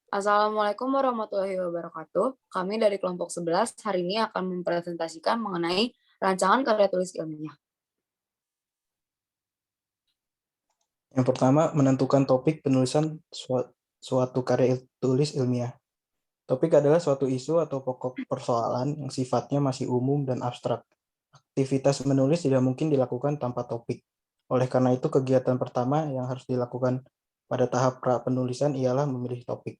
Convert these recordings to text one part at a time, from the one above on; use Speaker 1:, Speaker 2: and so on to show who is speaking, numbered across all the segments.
Speaker 1: Assalamualaikum warahmatullahi wabarakatuh. Kami dari kelompok 11 hari ini akan mempresentasikan mengenai rancangan karya tulis ilmiah.
Speaker 2: Yang pertama, menentukan topik penulisan suatu karya tulis ilmiah. Topik adalah suatu isu atau pokok persoalan yang sifatnya masih umum dan abstrak. Aktivitas menulis tidak mungkin dilakukan tanpa topik. Oleh karena itu, kegiatan pertama yang harus dilakukan pada tahap pra-penulisan ialah memilih topik.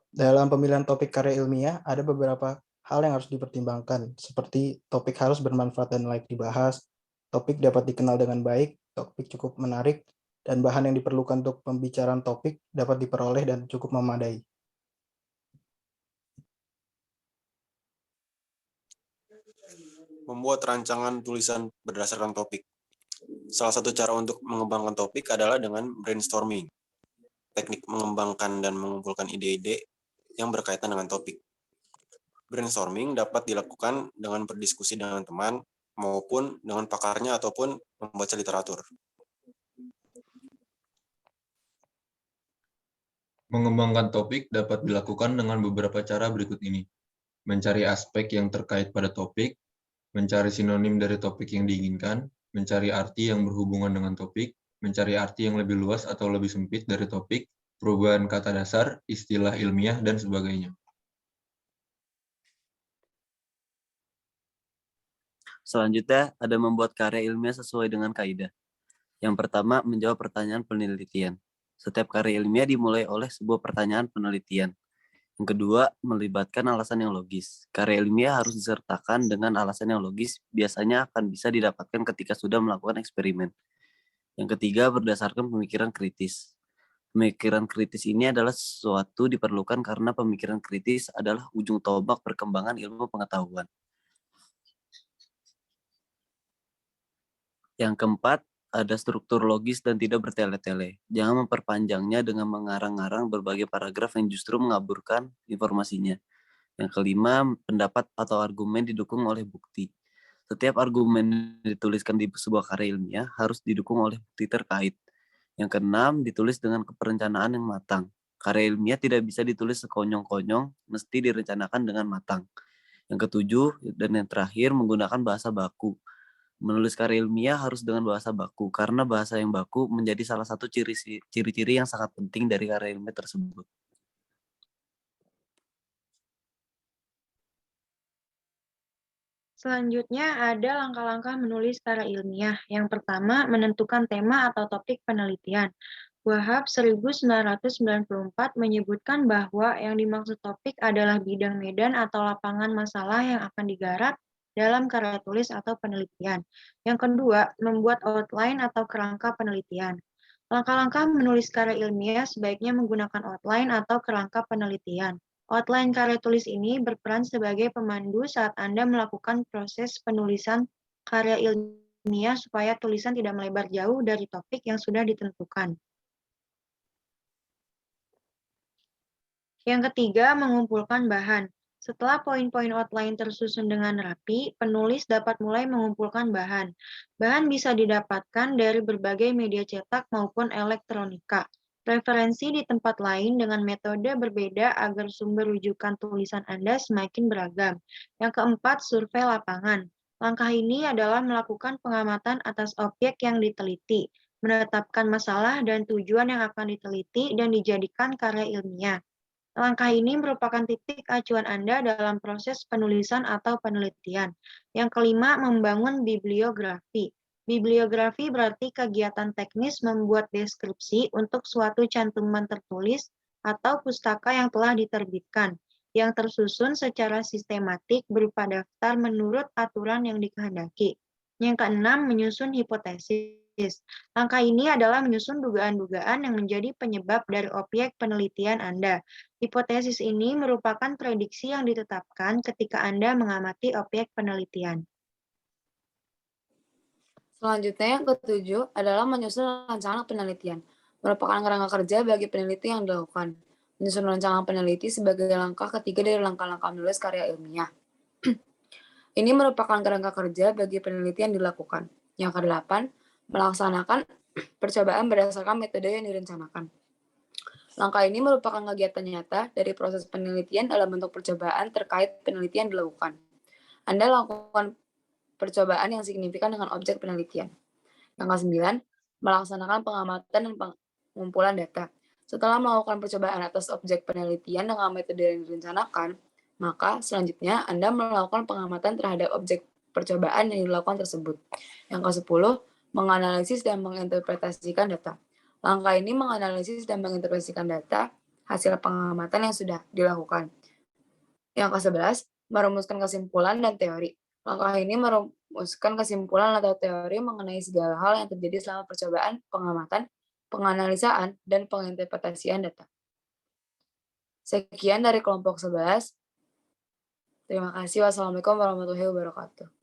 Speaker 2: Dalam pemilihan topik karya ilmiah, ada beberapa hal yang harus dipertimbangkan, seperti topik harus bermanfaat dan layak dibahas, topik dapat dikenal dengan baik, topik cukup menarik, dan bahan yang diperlukan untuk pembicaraan topik dapat diperoleh dan cukup memadai.
Speaker 3: Membuat rancangan tulisan berdasarkan topik. Salah satu cara untuk mengembangkan topik adalah dengan brainstorming, teknik mengembangkan dan mengumpulkan ide-ide yang berkaitan dengan topik. Brainstorming dapat dilakukan dengan berdiskusi dengan teman maupun dengan pakarnya ataupun membaca literatur.
Speaker 4: Mengembangkan topik dapat dilakukan dengan beberapa cara berikut ini. Mencari aspek yang terkait pada topik, mencari sinonim dari topik yang diinginkan, mencari arti yang berhubungan dengan topik, mencari arti yang lebih luas atau lebih sempit dari topik, perubahan kata dasar, istilah ilmiah, dan sebagainya.
Speaker 5: Selanjutnya, ada membuat karya ilmiah sesuai dengan kaidah. Yang pertama, menjawab pertanyaan penelitian. Setiap karya ilmiah dimulai oleh sebuah pertanyaan penelitian. Yang kedua, melibatkan alasan yang logis. Karya ilmiah harus disertakan dengan alasan yang logis, biasanya akan bisa didapatkan ketika sudah melakukan eksperimen. Yang ketiga, berdasarkan pemikiran kritis. Pemikiran kritis ini adalah sesuatu diperlukan karena pemikiran kritis adalah ujung tombak perkembangan ilmu pengetahuan. Yang keempat, ada struktur logis dan tidak bertele-tele. Jangan memperpanjangnya dengan mengarang-arang berbagai paragraf yang justru mengaburkan informasinya. Yang kelima, pendapat atau argumen didukung oleh bukti. Setiap argumen yang dituliskan di sebuah karya ilmiah harus didukung oleh bukti terkait. Yang keenam, ditulis dengan perencanaan yang matang. Karya ilmiah tidak bisa ditulis sekonyong-konyong, mesti direncanakan dengan matang. Yang ketujuh dan yang terakhir, menggunakan bahasa baku. Menulis karya ilmiah harus dengan bahasa baku, karena bahasa yang baku menjadi salah satu ciri-ciri yang sangat penting dari karya ilmiah tersebut.
Speaker 6: Selanjutnya ada langkah-langkah menulis karya ilmiah. Yang pertama, menentukan tema atau topik penelitian. Wahab 1994 menyebutkan bahwa yang dimaksud topik adalah bidang medan atau lapangan masalah yang akan digarap dalam karya tulis atau penelitian. Yang kedua, membuat outline atau kerangka penelitian. Langkah-langkah menulis karya ilmiah sebaiknya menggunakan outline atau kerangka penelitian. Outline karya tulis ini berperan sebagai pemandu saat Anda melakukan proses penulisan karya ilmiah supaya tulisan tidak melebar jauh dari topik yang sudah ditentukan. Yang ketiga, mengumpulkan bahan. Setelah poin-poin outline tersusun dengan rapi, penulis dapat mulai mengumpulkan bahan. Bahan bisa didapatkan dari berbagai media cetak maupun elektronika. Referensi di tempat lain dengan metode berbeda agar sumber rujukan tulisan Anda semakin beragam. Yang keempat, survei lapangan. Langkah ini adalah melakukan pengamatan atas objek yang diteliti, menetapkan masalah dan tujuan yang akan diteliti, dan dijadikan karya ilmiah. Langkah ini merupakan titik acuan Anda dalam proses penulisan atau penelitian. Yang kelima, membangun bibliografi. Bibliografi berarti kegiatan teknis membuat deskripsi untuk suatu cantuman tertulis atau pustaka yang telah diterbitkan, yang tersusun secara sistematik berupa daftar menurut aturan yang dikehendaki. Yang keenam, menyusun hipotesis. Langkah ini adalah menyusun dugaan-dugaan yang menjadi penyebab dari objek penelitian Anda. Hipotesis ini merupakan prediksi yang ditetapkan ketika Anda mengamati objek penelitian.
Speaker 1: Selanjutnya yang ketujuh adalah menyusun rancangan penelitian. Merupakan kerangka kerja bagi peneliti yang dilakukan. Menyusun rancangan peneliti sebagai langkah ketiga dari langkah-langkah menulis karya ilmiah. Ini merupakan kerangka kerja bagi peneliti yang dilakukan. Yang kedelapan, melaksanakan percobaan berdasarkan metode yang direncanakan. Langkah ini merupakan kegiatan nyata dari proses penelitian dalam bentuk percobaan terkait penelitian dilakukan. Anda lakukan percobaan yang signifikan dengan objek penelitian. Yang ke-9, melaksanakan pengamatan dan pengumpulan data. Setelah melakukan percobaan atas objek penelitian dengan metode yang direncanakan, maka selanjutnya Anda melakukan pengamatan terhadap objek percobaan yang dilakukan tersebut. Yang ke-10, menganalisis dan menginterpretasikan data. Langkah ini menganalisis dan menginterpretasikan data hasil pengamatan yang sudah dilakukan. Yang ke-11, merumuskan kesimpulan dan teori. Langkah ini merumuskan kesimpulan atau teori mengenai segala hal yang terjadi selama percobaan, pengamatan, penganalisaan, dan penginterpretasian data. Sekian dari kelompok 11. Terima kasih. Wassalamualaikum warahmatullahi wabarakatuh.